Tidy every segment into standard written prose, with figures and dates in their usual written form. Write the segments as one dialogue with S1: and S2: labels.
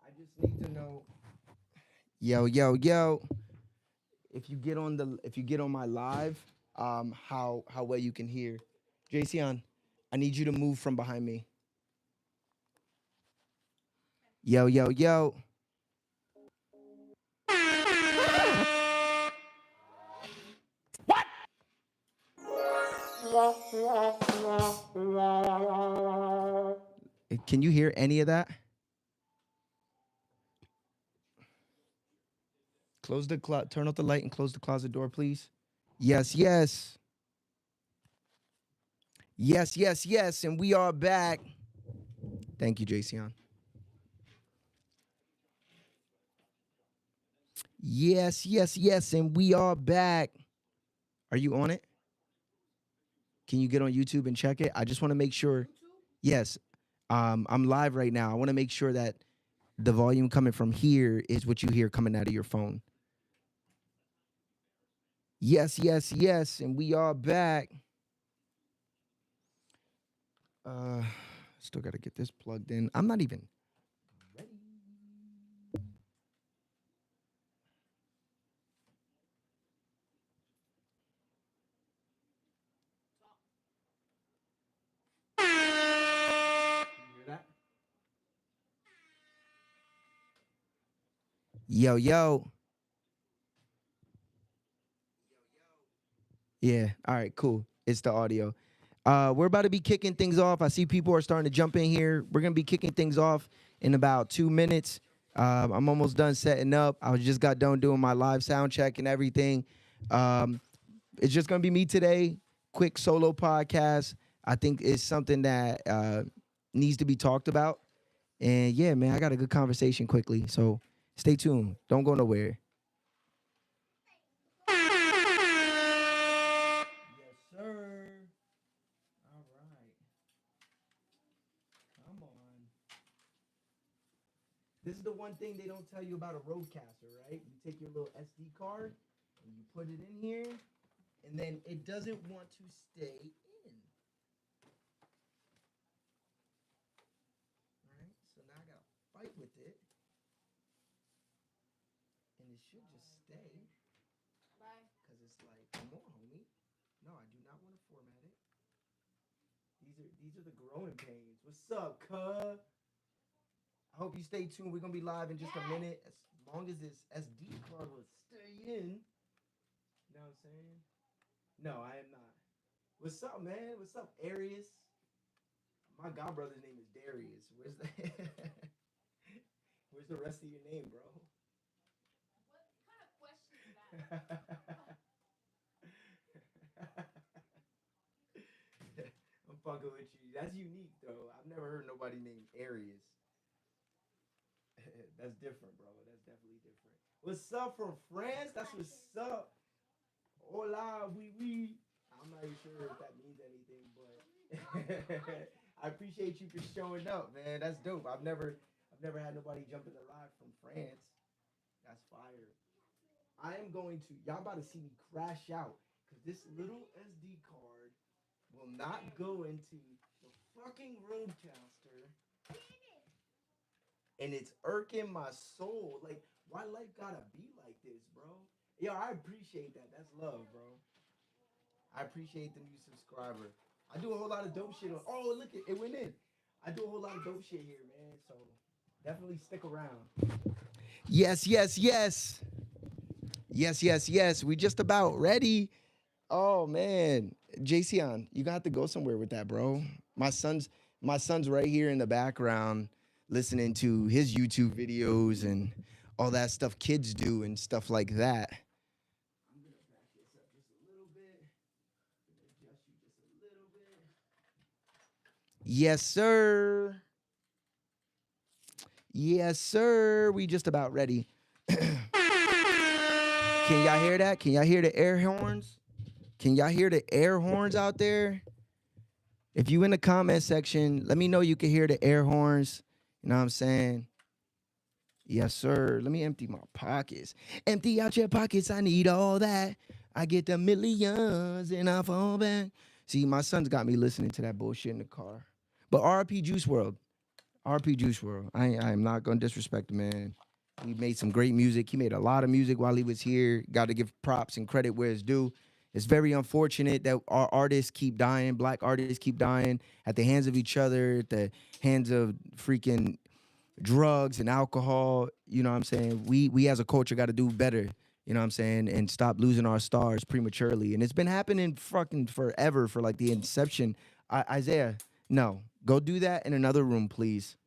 S1: I just need to know. Yo, yo, yo. If you get on my live, how well you can hear. Jason, I need you to move from behind me. Yo, yo, yo. Can you hear any of that? Turn off the light and close the closet door, please. Yes, yes. Yes, yes, yes. And we are back. Thank you, Jason. Yes, yes, yes. And we are back. Are you on it? Can you get on YouTube and check it? I just want to make sure. Yes. I'm live right now. I want to make sure that the volume coming from here is what you hear coming out of your phone. Yes, yes, yes. And we are back. Uh Still gotta get this plugged in. I'm not even ready. Can you hear that? Yo, yo. Yeah. All right, cool. It's the audio. We're about to be kicking things off. I see people are starting to jump in here. We're gonna be kicking things off in about 2 minutes. I'm almost done setting up. I just got done doing my live sound check and everything. Um, it's just gonna be me today. Quick solo podcast. I think it's something that needs to be talked about. And yeah, man, I got a good conversation quickly. So stay tuned. Don't go nowhere. Yes, sir. All right. Come on. This is the one thing they don't tell you about a roadcaster, right? You take your little SD card and you put it in here, and then it doesn't want to stay in. Right? So now I gotta fight with it, and it should just stay. Cause it's like, come on, homie. No, I do not want to format it. These are the growing pains. What's up, cuz? I hope you stay tuned. We're gonna be live in just a minute. As long as this SD card will stay in. You know what I'm saying? No, I am not. What's up, man? What's up, Arius? My godbrother's name is Darius. Where's the Where's the rest of your name, bro? I'm fucking with you. That's unique though. I've never heard nobody named Arius. That's different, bro. That's definitely different. What's up from France? That's what's up. Hola, oui, oui. I'm not even sure if that means anything, but I appreciate you for showing up, man. That's dope. I've never had nobody jump in the live from France. That's fire. I am going to y'all about to see me crash out because this little SD card will not go into the fucking roadcaster, and it's irking my soul. Like, why life gotta be like this, bro? Yo, I appreciate that. That's love, bro. I appreciate the new subscriber. I do a whole lot of dope shit on. Oh, look, it went in. I do a whole lot of dope shit here, man. So definitely stick around. Yes, yes, yes. Yes, yes, yes. We just about ready. Oh man, Jason, you got to go somewhere with that, bro. My son's my son's right here in the background listening to his YouTube videos and all that stuff kids do and stuff like that. I'm gonna back this up just a little bit. Adjust you just a little bit. Yes, sir. Yes, sir. We just about ready. Can y'all hear that? Can y'all hear the air horns? Can y'all hear the air horns out there? If you in the comment section, let me know you can hear the air horns. You know what I'm saying? Yes, sir. Let me empty my pockets. Empty out your pockets. I need all that. I get the millions and I fall back. See, my son's got me listening to that bullshit in the car. But RP Juice World. RP Juice World. I am not gonna disrespect the man. He made some great music. He made a lot of music while he was here. Got to give props and credit where it's due. It's very unfortunate that our artists keep dying. Black artists keep dying at the hands of each other, at the hands of freaking drugs and alcohol. You know what I'm saying? We as a culture got to do better. You know what I'm saying? And stop losing our stars prematurely. And it's been happening fucking forever for like the inception. Isaiah, no, go do that in another room, please.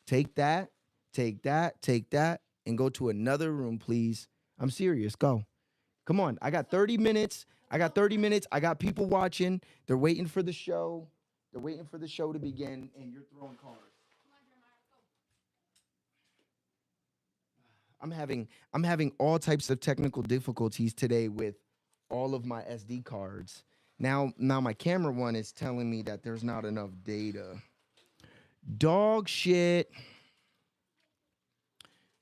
S1: Take that, take that, take that, and go to another room, please. I'm serious. Go. Come on. I got 30 minutes. I got 30 minutes. I got people watching. They're waiting for the show. They're waiting for the show to begin, and you're throwing cards. I'm having all types of technical difficulties today with all of my SD cards. Now my camera one is telling me that there's not enough data. Dog shit.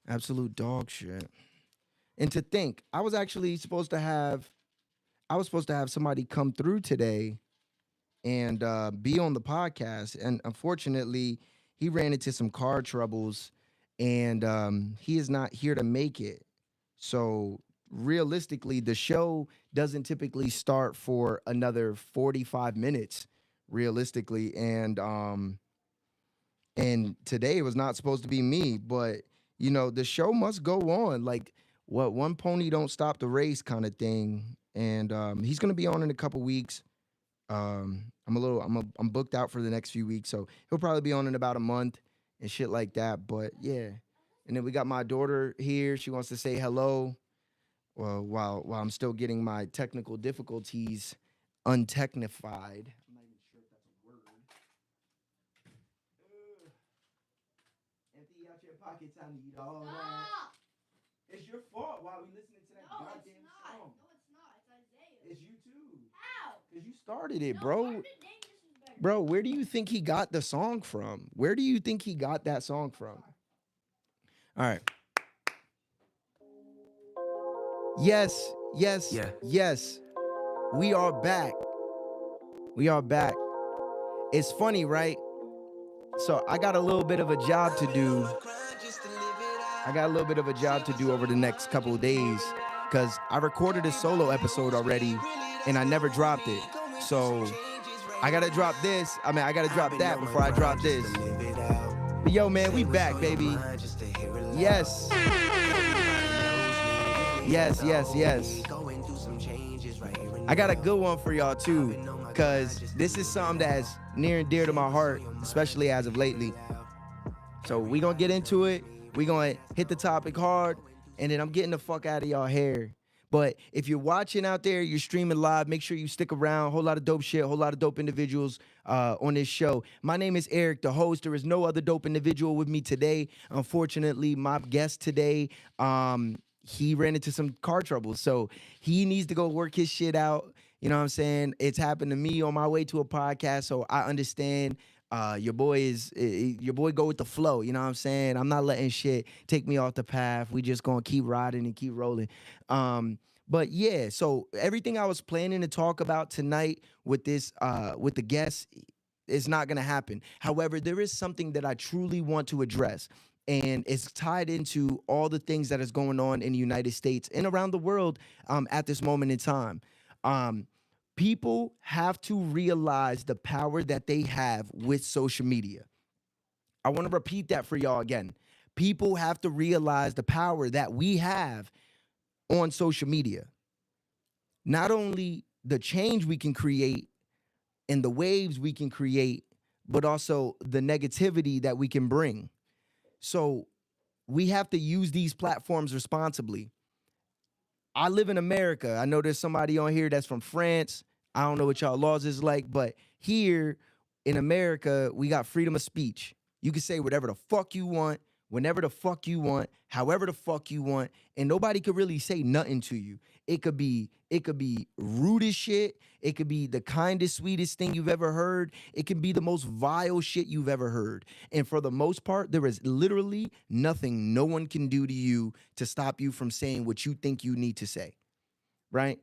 S1: Absolute dog shit. And to think, I was supposed to have somebody come through today and be on the podcast. And unfortunately, he ran into some car troubles and he is not here to make it. So realistically, the show doesn't typically start for another 45 minutes, realistically. And today it was not supposed to be me, but you know, the show must go on. Like what one pony don't stop the race kind of thing. And he's gonna be on in a couple weeks. I'm booked out for the next few weeks, so he'll probably be on in about a month and shit like that. But yeah, and then we got my daughter here. She wants to say hello. Well, while I'm still getting my technical difficulties untechnified. I'm not even sure if that's a word. Empty out your pockets, I need all that. It's your fault while we listening to that goddamn song. No, it's not. It's Isaiah. It's you too. How? Because you started it, bro. Bro, where do you think he got the song from? Where do you think he got that song from? All right. Yes, yes,
S2: Yeah.
S1: yes. We are back. We are back. It's funny, right? So I got a little bit of a job to do. I got a little bit of a job to do over the next couple of days because I recorded a solo episode already and I never dropped it. So I gotta drop this. I mean, I gotta drop that before I drop this. But yo, man, we back, baby. Yes. Yes, yes, yes. I got a good one for y'all too, because this is something that's near and dear to my heart, especially as of lately. So we gonna get into it. We gonna hit the topic hard, and then I'm getting the fuck out of y'all hair. But if you're watching out there, you're streaming live, make sure you stick around. Whole lot of dope shit, whole lot of dope individuals on this show. My name is Eric, the host. There is no other dope individual with me today. Unfortunately, my guest today, he ran into some car trouble, so he needs to go work his shit out. You know what I'm saying? It's happened to me on my way to a podcast, so I understand. Your boy go with the flow. You know what I'm saying? I'm not letting shit take me off the path. We just gonna keep riding and keep rolling. But yeah, so everything I was planning to talk about tonight with this, with the guests, is not gonna happen. However, there is something that I truly want to address, and it's tied into all the things that is going on in the United States and around the world at this moment in time. People have to realize the power that they have with social media. I want to repeat that for y'all again. People have to realize the power that we have on social media. Not only the change we can create and the waves we can create, but also the negativity that we can bring. So we have to use these platforms responsibly. I live in America. I know there's somebody on here that's from France. I don't know what y'all laws is like, but here in America, we got freedom of speech. You can say whatever the fuck you want, whenever the fuck you want, however the fuck you want, and nobody could really say nothing to you. It could be rude as shit. It could be the kindest, sweetest thing you've ever heard. It can be the most vile shit you've ever heard. And for the most part, there is literally nothing no one can do to you to stop you from saying what you think you need to say, right?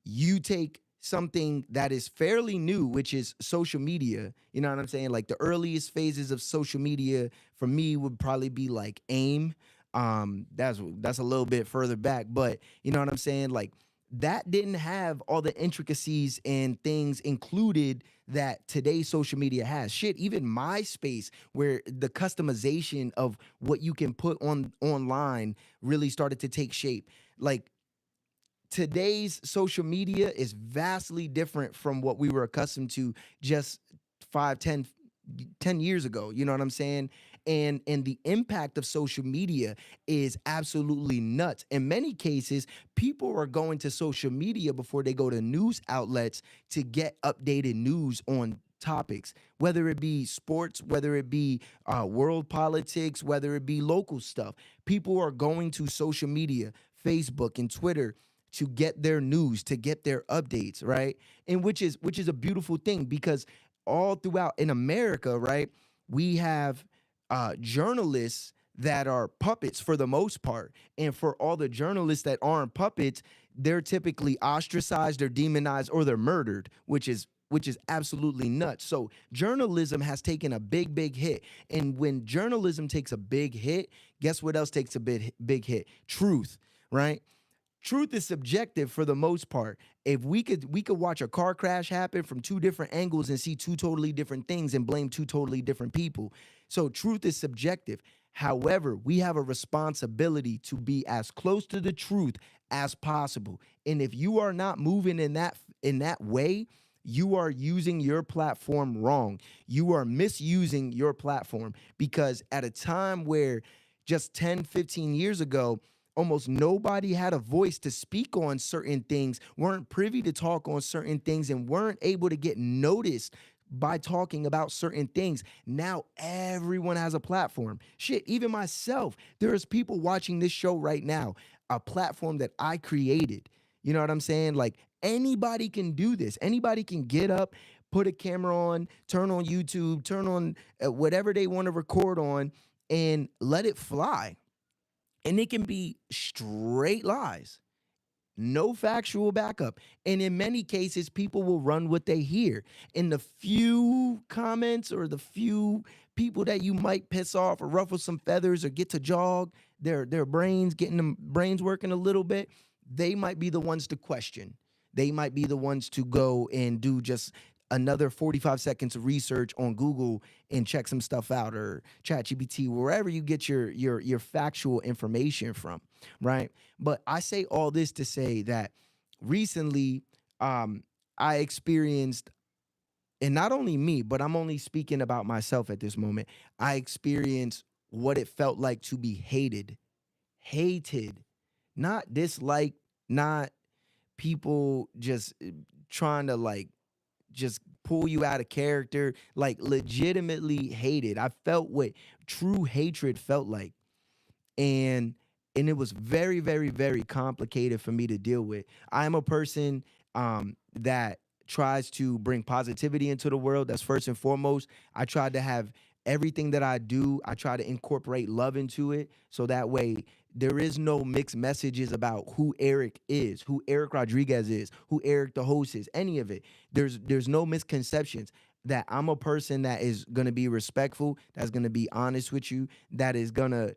S1: You take something that is fairly new, which is social media. You know what I'm saying? Like the earliest phases of social media for me would probably be like AIM. That's a little bit further back, but you know what I'm saying? Like that didn't have all the intricacies and things included that today's social media has. Shit, even MySpace, where the customization of what you can put on online really started to take shape. Like today's social media is vastly different from what we were accustomed to just 5, 10 years ago. You know what I'm saying? And the impact of social media is absolutely nuts. In many cases, people are going to social media before they go to news outlets to get updated news on topics, whether it be sports, whether it be world politics, whether it be local stuff. People are going to social media, Facebook and Twitter, to get their news, to get their updates, right? And which is a beautiful thing, because all throughout in America, right, we have journalists that are puppets for the most part. And for all the journalists that aren't puppets, they're typically ostracized, they're demonized, or they're murdered, which is absolutely nuts. So journalism has taken a big hit. And when journalism takes a big hit, guess what else takes a big hit? Truth, right? Truth is subjective for the most part. If we could watch a car crash happen from two different angles and see two totally different things and blame two totally different people. So truth is subjective. However, we have a responsibility to be as close to the truth as possible. And if you are not moving in that way, you are using your platform wrong. You are misusing your platform, because at a time where just 10, 15 years ago, almost nobody had a voice to speak on certain things, weren't privy to talk on certain things, and weren't able to get noticed by talking about certain things. Now everyone has a platform. Shit, even myself, there's people watching this show right now, a platform that I created. You know what I'm saying? Like anybody can do this. Anybody can get up, put a camera on, turn on YouTube, turn on whatever they want to record on, and let it fly. And it can be straight lies, no factual backup. And in many cases, people will run what they hear. And the few comments or the few people that you might piss off or ruffle some feathers or get to jog their brains, getting them brains working a little bit, they might be the ones to question. They might be the ones to go and do just another 45 seconds of research on Google and check some stuff out, or ChatGPT, wherever you get your factual information from, right? But I say all this to say that recently, I experienced, and not only me, but I'm only speaking about myself at this moment. I experienced what it felt like to be hated, not disliked, not people just trying to like just pull you out of character, like legitimately hated. I felt what true hatred felt like. And and it was very complicated for me to deal with. I'm a person that tries to bring positivity into the world. That's first and foremost. I try to have everything that I do, I try to incorporate love into it, so that way there is no mixed messages about who Eric is, who Eric Rodriguez is, who Eric the host is, any of it. There's no misconceptions. That I'm a person that is gonna be respectful, that's gonna be honest with you, that is gonna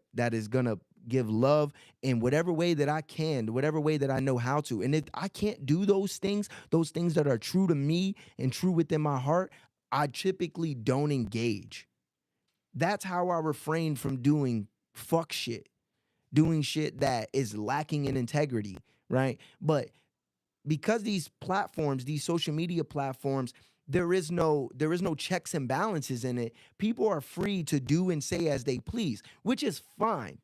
S1: give love in whatever way that I can, whatever way that I know how to. And if I can't do those things that are true to me and true within my heart, I typically don't engage. That's how I refrain from doing fuck shit, doing shit that is lacking in integrity, right? But because these platforms, these social media platforms, there is no checks and balances in it. People are free to do and say as they please, which is fine,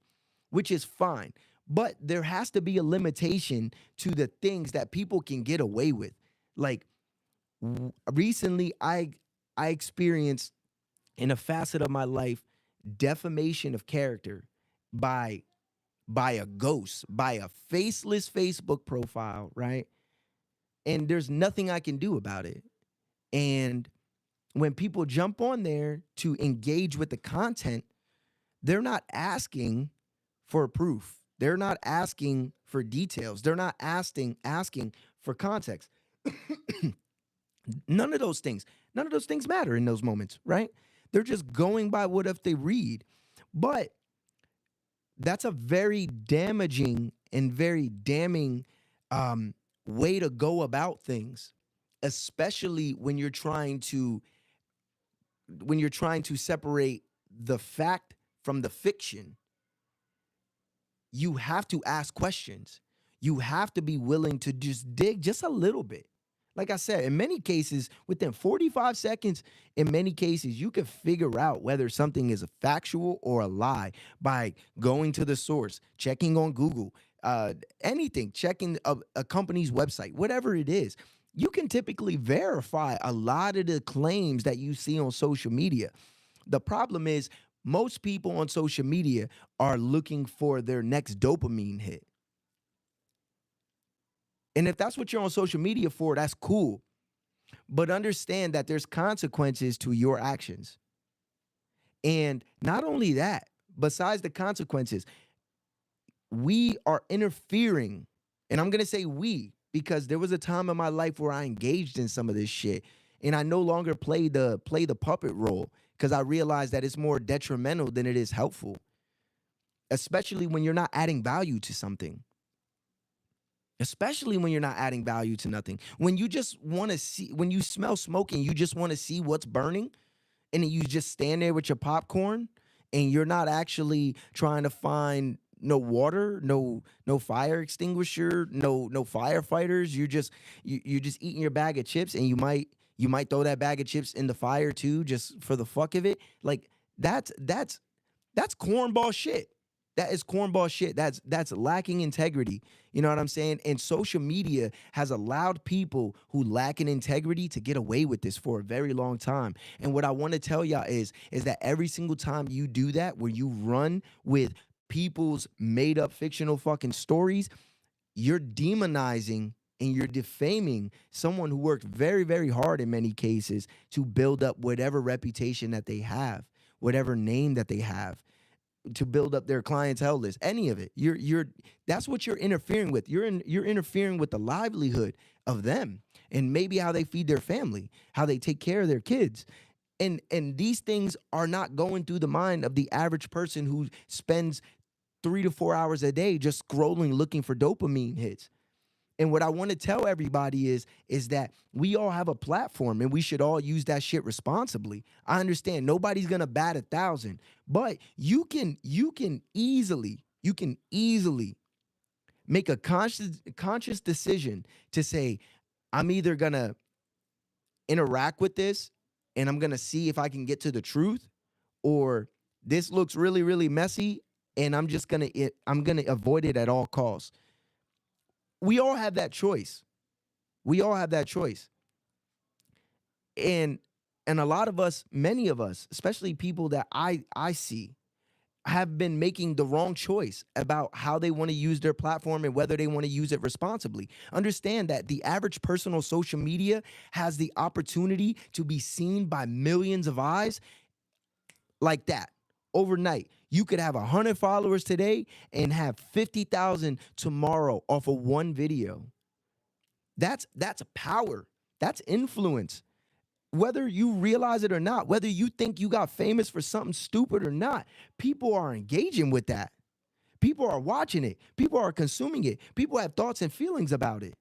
S1: which is fine. But there has to be a limitation to the things that people can get away with. Like recently, I experienced in a facet of my life defamation of character by by a ghost, by a faceless Facebook profile, right? And there's nothing I can do about it. And when people jump on there to engage with the content, they're not asking for proof. They're not asking for details. They're not asking for context.
S2: None of those things. None of those things matter in those moments, right? They're just going by what if they read. But that's a very damaging and very damning um, way to go about things, especially when you're trying to separate the fact from the fiction. You have to ask questions. You have to be willing to just dig just a little bit. Like I said, in many cases, within 45 seconds, in many cases, you can figure out whether something is a factual or a lie by going to the source, checking on Google, anything, checking a company's website, whatever it is. You can typically verify a lot of the claims that you see on social media. The problem is, most people on social media are looking for their next dopamine hit. And if that's what you're on social media for, that's cool. But understand that there's consequences to your actions. And not only that, besides the consequences, we are interfering. And I'm going to say we because there was a time in my life where I engaged in some of this shit and I no longer play the puppet role because I realized that it's more detrimental than it is helpful, especially when you're not adding value to something. Especially when you're not adding value to nothing. When you just want to see, when you smell smoke and you just want to see what's burning, and then you just stand there with your popcorn and you're not actually trying to find no water, no fire extinguisher, no firefighters. You're just eating your bag of chips, and you might throw that bag of chips in the fire too, just for the fuck of it. Like that's cornball shit. That is cornball shit. That's lacking integrity. You know what I'm saying? And social media has allowed people who lack in integrity to get away with this for a very long time. And what I want to tell y'all is that every single time you do that, where you run with people's made up fictional fucking stories, you're demonizing and you're defaming someone who worked very, very hard in many cases to build up whatever reputation that they have, whatever name that they have, to build up their clientele list, any of it. You're That's what you're interfering with. You're interfering with the livelihood of them and maybe how they feed their family, how they take care of their kids. And these things are not going through the mind of the average person who spends 3 to 4 hours a day just scrolling looking for dopamine hits. And what I want to tell everybody is that we all have a platform and we should all use that shit responsibly. I understand nobody's gonna bat 1,000, but you can easily make a conscious decision to say, I'm either gonna interact with this and I'm gonna see if I can get to the truth, or this looks really, really messy and I'm gonna avoid it at all costs. We all have that choice. We all have that choice. And and a lot of us, many of us, especially people that I see, have been making the wrong choice about how they want to use their platform and whether they want to use it responsibly. Understand that the average person on social media has the opportunity to be seen by millions of eyes like that overnight. You could have 100 followers today and have 50,000 tomorrow off of one video. That's power. That's influence. Whether you realize it or not, whether you think you got famous for something stupid or not, people are engaging with that. People are watching it. People are consuming it. People have thoughts and feelings about it.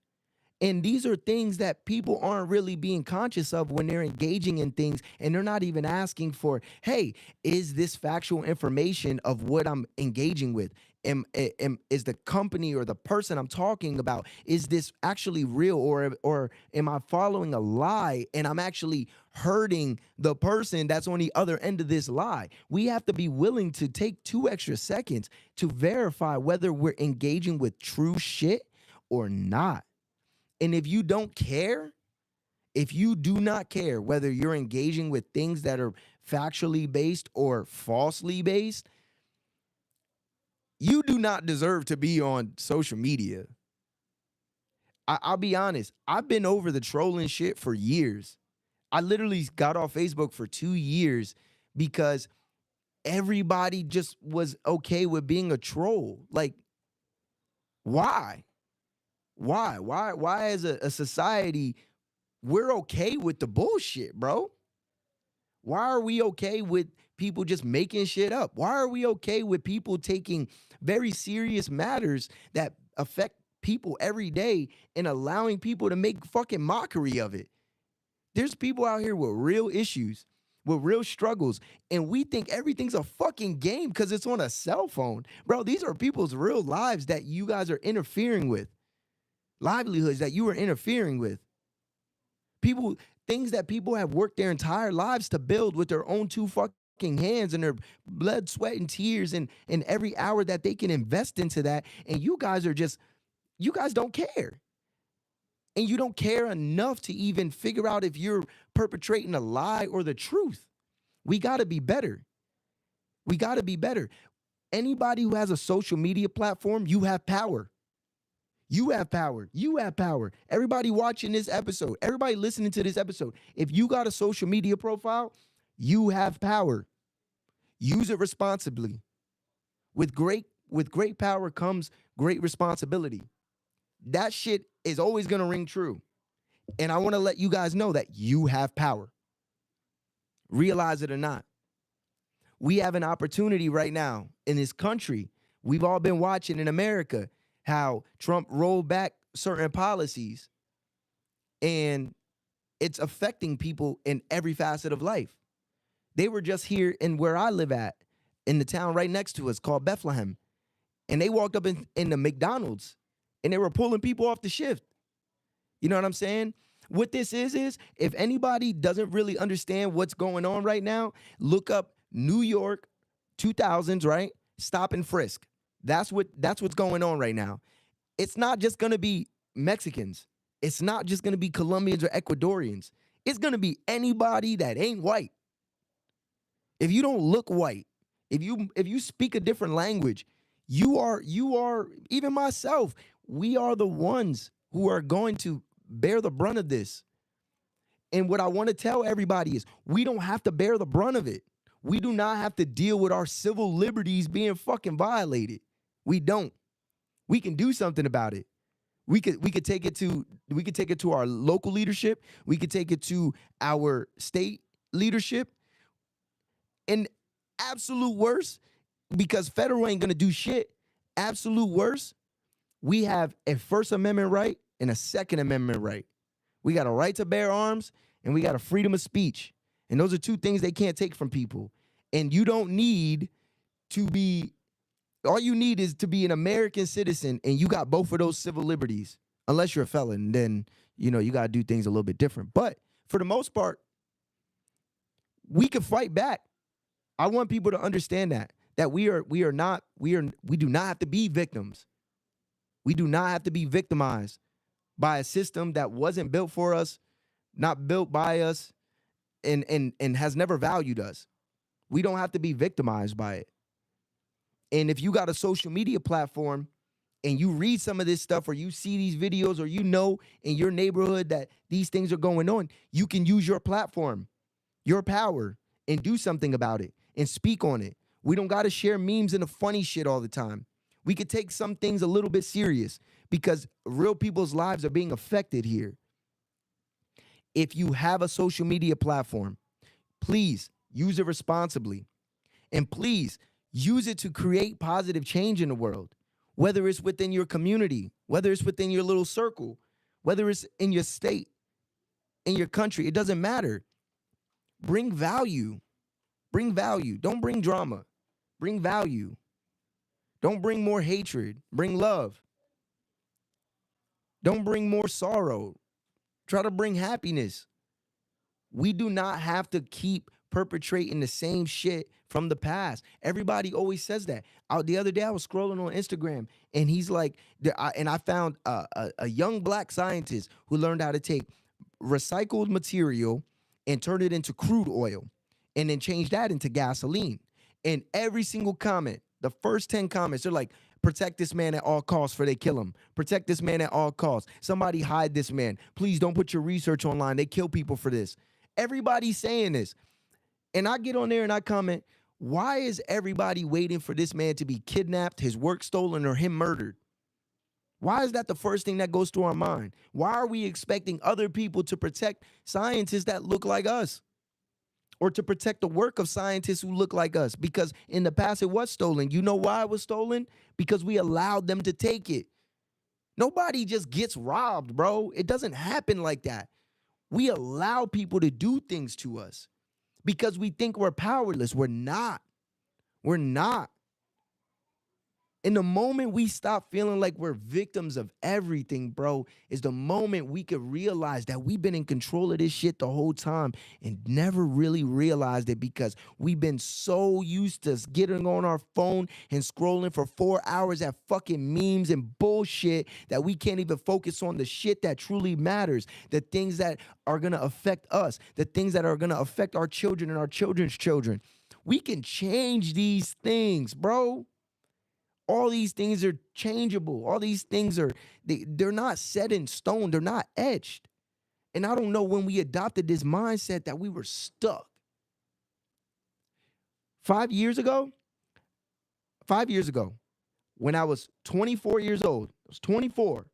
S2: And these are things that people aren't really being conscious of when they're engaging in things, and they're not even asking for, hey, is this factual information of what I'm engaging with? Is the company or the person I'm talking about, is this actually real, or am I following a lie and I'm actually hurting the person that's on the other end of this lie? We have to be willing to take 2 extra seconds to verify whether we're engaging with true shit or not. And if you don't care, if you do not care whether you're engaging with things that are factually based or falsely based, you do not deserve to be on social media. I'll be honest, I've been over the trolling shit for years. I literally got off Facebook for 2 years because everybody just was okay with being a troll. Like, why? Why? Why as a society, we're okay with the bullshit, bro? Why are we okay with people just making shit up? Why are we okay with people taking very serious matters that affect people every day and allowing people to make fucking mockery of it? There's people out here with real issues, with real struggles, and we think everything's a fucking game because it's on a cell phone. Bro, these are people's real lives that you guys are interfering with, livelihoods that you are interfering with. People, things that people have worked their entire lives to build with their own two fucking hands and their blood, sweat, and tears, and every hour that they can invest into that. And you guys are just, you guys don't care. And you don't care enough to even figure out if you're perpetrating a lie or the truth. We got to be better. We got to be better. Anybody who has a social media platform, you have power. You have power. You have power. Everybody watching this episode, everybody listening to this episode, if you got a social media profile, you have power. Use it responsibly. With great power comes great responsibility. That shit is always going to ring true. And I want to let you guys know that you have power. Realize it or not. We have an opportunity right now in this country. We've all been watching in America how Trump rolled back certain policies, and it's affecting people in every facet of life. They were just here in where I live at, in the town right next to us called Bethlehem, and they walked up in the McDonald's, and they were pulling people off the shift. You know what I'm saying? What this is if anybody doesn't really understand what's going on right now, look up New York 2000s, right? Stop and frisk. That's what's going on right now. It's not just going to be Mexicans. It's not just going to be Colombians or Ecuadorians. It's going to be anybody that ain't white. If you don't look white, if you speak a different language, you are even myself, we are the ones who are going to bear the brunt of this. And what I want to tell everybody is we don't have to bear the brunt of it. We do not have to deal with our civil liberties being fucking violated. We don't. We can do something about it. We could take it to our local leadership. We could take it to our state leadership. And absolute worst, because federal ain't gonna do shit. Absolute worst, we have a First Amendment right and a Second Amendment right. We got a right to bear arms and we got a freedom of speech. And those are two things they can't take from people. And you don't need to be, all you need is to be an American citizen and you got both of those civil liberties. Unless you're a felon, then, you got to do things a little bit different. But for the most part, we can fight back. I want people to understand that we do not have to be victims. We do not have to be victimized by a system that wasn't built for us, not built by us, and has never valued us. We don't have to be victimized by it. And if you got a social media platform and you read some of this stuff or you see these videos or in your neighborhood that these things are going on, you can use your platform, your power, and do something about it and speak on it. We don't got to share memes and the funny shit all the time. We could take some things a little bit serious because real people's lives are being affected here. If you have a social media platform, please use it responsibly. And please use it to create positive change in the world, whether it's within your community, whether it's within your little circle, whether it's in your state, in your country. It doesn't matter. Bring value. Bring value. Don't bring drama. Bring value. Don't bring more hatred. Bring love. Don't bring more sorrow. Try to bring happiness. We do not have to keep perpetrating the same shit from the past. Everybody always says that. The other day I was scrolling on Instagram and he's like, and I found a young black scientist who learned how to take recycled material and turn it into crude oil and then change that into gasoline. And every single comment, the first 10 comments, they're like, protect this man at all costs for they kill him. Protect this man at all costs. Somebody hide this man. Please don't put your research online. They kill people for this. Everybody's saying this. And I get on there and I comment, why is everybody waiting for this man to be kidnapped, his work stolen, or him murdered? Why is that the first thing that goes through our mind? Why are we expecting other people to protect scientists that look like us? Or to protect the work of scientists who look like us? Because in the past it was stolen. You know why it was stolen? Because we allowed them to take it. Nobody just gets robbed, bro. It doesn't happen like that. We allow people to do things to us because we think we're powerless. We're not. We're not. And the moment we stop feeling like we're victims of everything, bro, is the moment we could realize that we've been in control of this shit the whole time and never really realized it because we've been so used to getting on our phone and scrolling for 4 hours at fucking memes and bullshit that we can't even focus on the shit that truly matters, the things that are gonna affect us, the things that are gonna affect our children and our children's children. We can change these things, bro. All these things are changeable. All these things are, they're not set in stone. They're not etched. And I don't know when we adopted this mindset that we were stuck. 5 years ago, when I was 24 years old, I was 24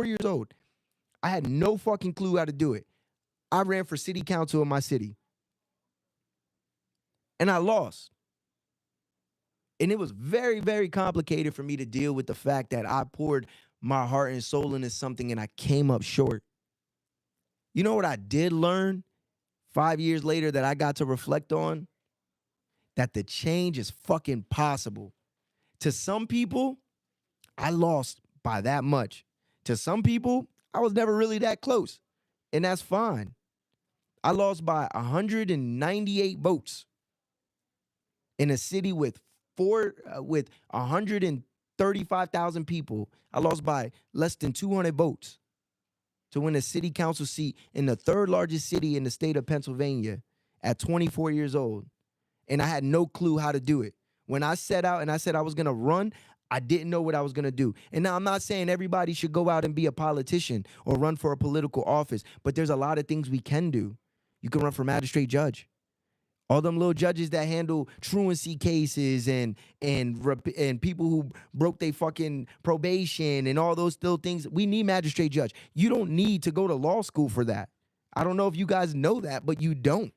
S2: years old. I had no fucking clue how to do it. I ran for city council in my city. And I lost. And it was very, very complicated for me to deal with the fact that I poured my heart and soul into something and I came up short. You know what I did learn 5 years later that I got to reflect on? That the change is fucking possible. To some people, I lost by that much. To some people, I was never really that close. And that's fine. I lost by 198 votes in a city with 135,000 people. I lost by less than 200 votes to win a city council seat in the third largest city in the state of Pennsylvania at 24 years old. And I had no clue how to do it. When I set out and I said I was going to run, I didn't know what I was going to do. And now I'm not saying everybody should go out and be a politician or run for a political office, but there's a lot of things we can do. You can run for magistrate judge. All them little judges that handle truancy cases and people who broke their fucking probation and all those still things. We need magistrate judge. You don't need to go to law school for that. I don't know if you guys know that, but you don't.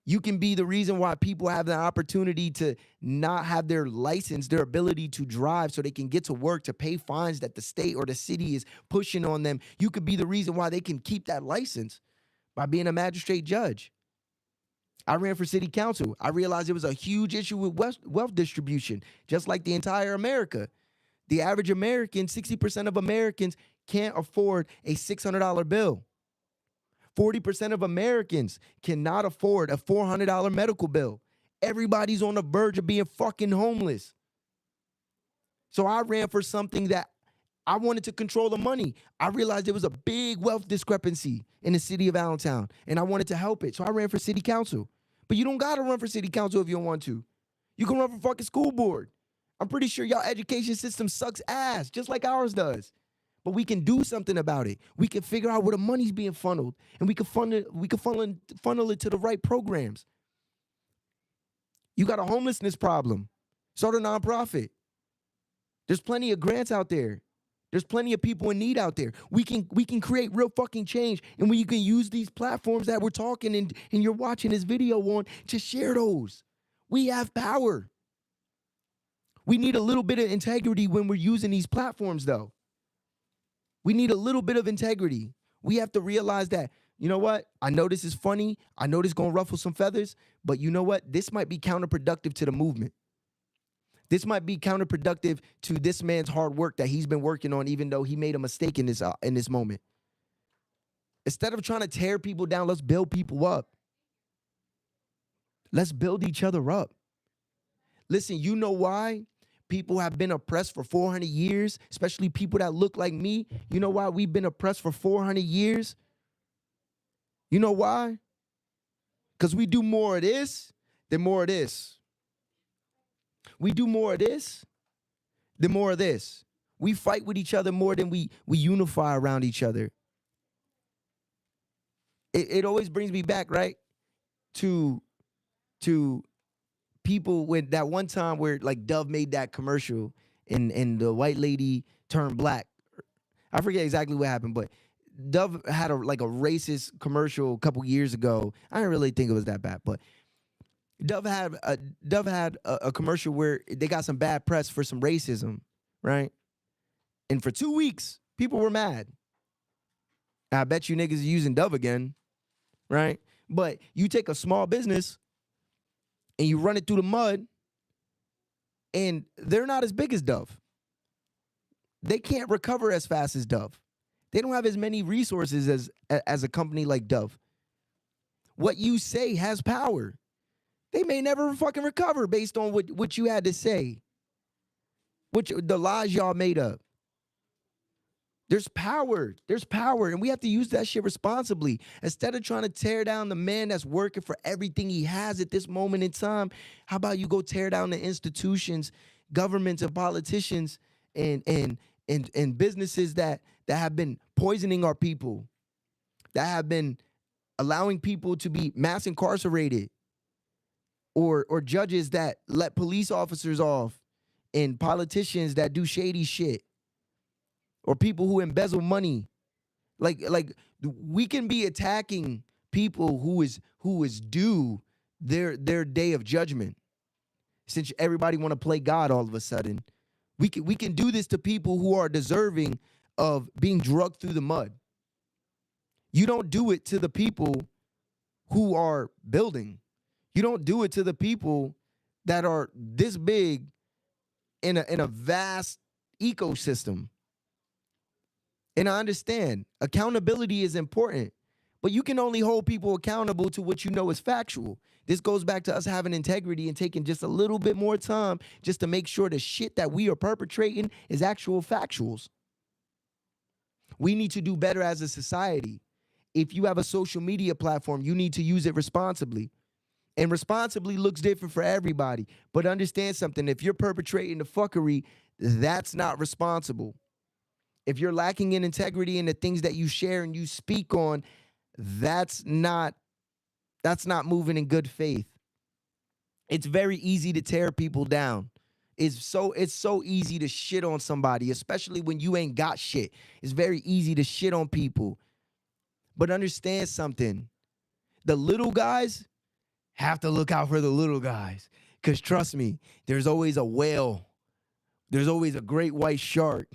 S2: You can be the reason why people have the opportunity to not have their license, their ability to drive so they can get to work to pay fines that the state or the city is pushing on them. You could be the reason why they can keep that license by being a magistrate judge. I ran for city council. I realized it was a huge issue with wealth distribution, just like the entire America. The average American, 60% of Americans can't afford a $600 bill. 40% of Americans cannot afford a $400 medical bill. Everybody's on the verge of being fucking homeless. So I ran for something that I wanted to control the money. I realized there was a big wealth discrepancy in the city of Allentown, and I wanted to help it. So I ran for city council. But you don't got to run for city council if you don't want to. You can run for fucking school board. I'm pretty sure y'all education system sucks ass, just like ours does. But we can do something about it. We can figure out where the money's being funneled, and we can funnel it to the right programs. You got a homelessness problem. Start a nonprofit. There's plenty of grants out there. There's plenty of people in need out there. We can create real fucking change, and you can use these platforms that we're talking and you're watching this video on to share those. We have power. We need a little bit of integrity when we're using these platforms, though. We need a little bit of integrity. We have to realize that, you know what? I know this is funny. I know this is going to ruffle some feathers, but you know what? This might be counterproductive to the movement. This might be counterproductive to this man's hard work that he's been working on, even though he made a mistake in this moment. Instead of trying to tear people down, let's build people up. Let's build each other up. Listen, you know why people have been oppressed for 400 years, especially people that look like me? You know why we've been oppressed for 400 years? You know why? Because we do more of this than more of this. We do more of this than more of this. We fight with each other more than we unify around each other. It always brings me back, right, to people when that one time where like Dove made that commercial and the white lady turned black. I forget exactly what happened, but Dove had a racist commercial a couple years ago. I didn't really think it was that bad, but Dove had a commercial where they got some bad press for some racism, right? And for 2 weeks, people were mad. I bet you niggas are using Dove again, right? But you take a small business and you run it through the mud, and they're not as big as Dove. They can't recover as fast as Dove. They don't have as many resources as a company like Dove. What you say has power. They may never fucking recover based on what you had to say, the lies y'all made up. There's power. There's power, and we have to use that shit responsibly. Instead of trying to tear down the man that's working for everything he has at this moment in time, how about you go tear down the institutions, governments, and politicians, and businesses that have been poisoning our people, that have been allowing people to be mass incarcerated, or judges that let police officers off, and politicians that do shady shit, or people who embezzle money. Like we can be attacking people who is due their day of judgment. Since everybody want to play God all of a sudden, we can do this to people who are deserving of being drugged through the mud. You don't do it to the people who are building. You don't do it to the people that are this big in a vast ecosystem. And I understand accountability is important, but you can only hold people accountable to what you know is factual. This goes back to us having integrity and taking just a little bit more time just to make sure the shit that we are perpetrating is actual factuals. We need to do better as a society. If you have a social media platform, you need to use it responsibly. And responsibly looks different for everybody. But understand something, if you're perpetrating the fuckery, that's not responsible. If you're lacking in integrity in the things that you share and you speak on, that's not moving in good faith. It's very easy to tear people down. It's so easy to shit on somebody, especially when you ain't got shit. It's very easy to shit on people. But understand something. The little guys have to look out for the little guys. Because trust me, there's always a whale. There's always a great white shark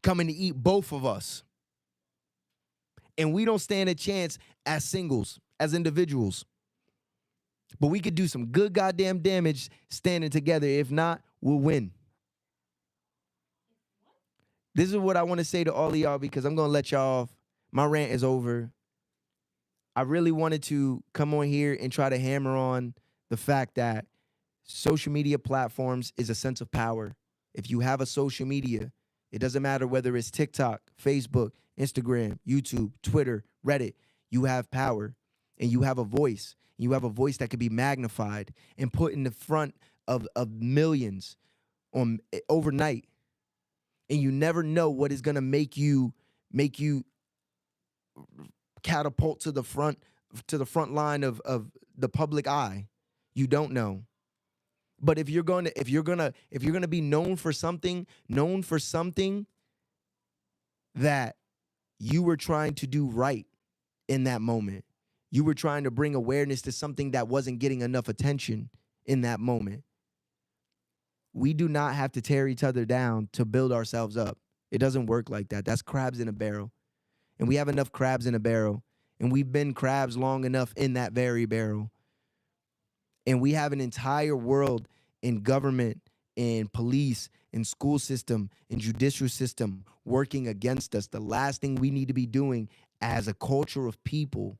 S2: coming to eat both of us. And we don't stand a chance as singles, as individuals. But we could do some good goddamn damage standing together. If not, we'll win. This is what I want to say to all of y'all, because I'm going to let y'all off. My rant is over. I really wanted to come on here and try to hammer on the fact that social media platforms is a sense of power. If you have a social media, it doesn't matter whether it's TikTok, Facebook, Instagram, YouTube, Twitter, Reddit, you have power and you have a voice. You have a voice that can be magnified and put in the front of millions on overnight. And you never know what is going to make you catapult to the front line of the public eye. You don't know. But if you're gonna be known for something that you were trying to do right in that moment, you were trying to bring awareness to something that wasn't getting enough attention in that moment, we do not have to tear each other down to build ourselves up. It doesn't work like that. That's crabs in a barrel. And we have enough crabs in a barrel. And we've been crabs long enough in that very barrel. And we have an entire world in government, in police, in school system, in judicial system working against us. The last thing we need to be doing as a culture of people,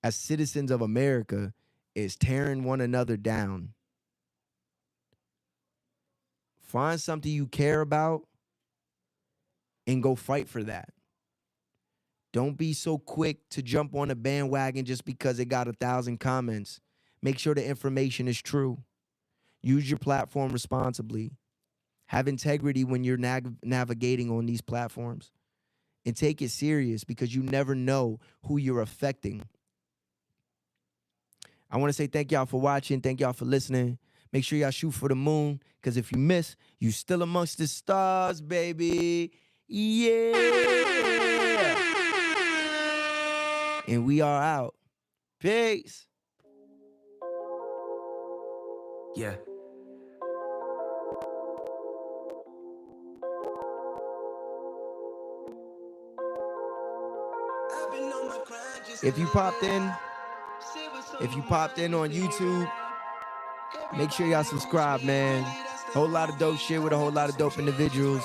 S2: as citizens of America, is tearing one another down. Find something you care about and go fight for that. Don't be so quick to jump on a bandwagon just because it got 1,000 comments. Make sure the information is true. Use your platform responsibly. Have integrity when you're navigating on these platforms. And take it serious, because you never know who you're affecting. I want to say thank y'all for watching. Thank y'all for listening. Make sure y'all shoot for the moon, because if you miss, you still amongst the stars, baby. Yeah. And we are out. Peace.
S3: Yeah.
S2: If you popped in on YouTube, make sure y'all subscribe, man. Whole lot of dope shit with a whole lot of dope individuals.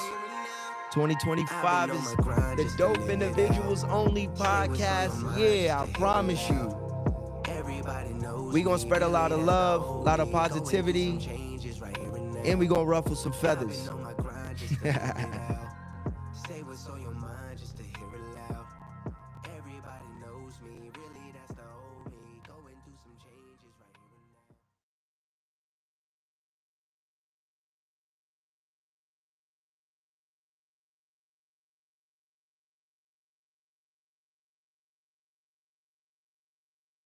S2: 2025 is the Dope Individuals Only podcast. Yeah, I promise you. We gonna spread a lot of love, a lot of positivity, and we gonna ruffle some feathers.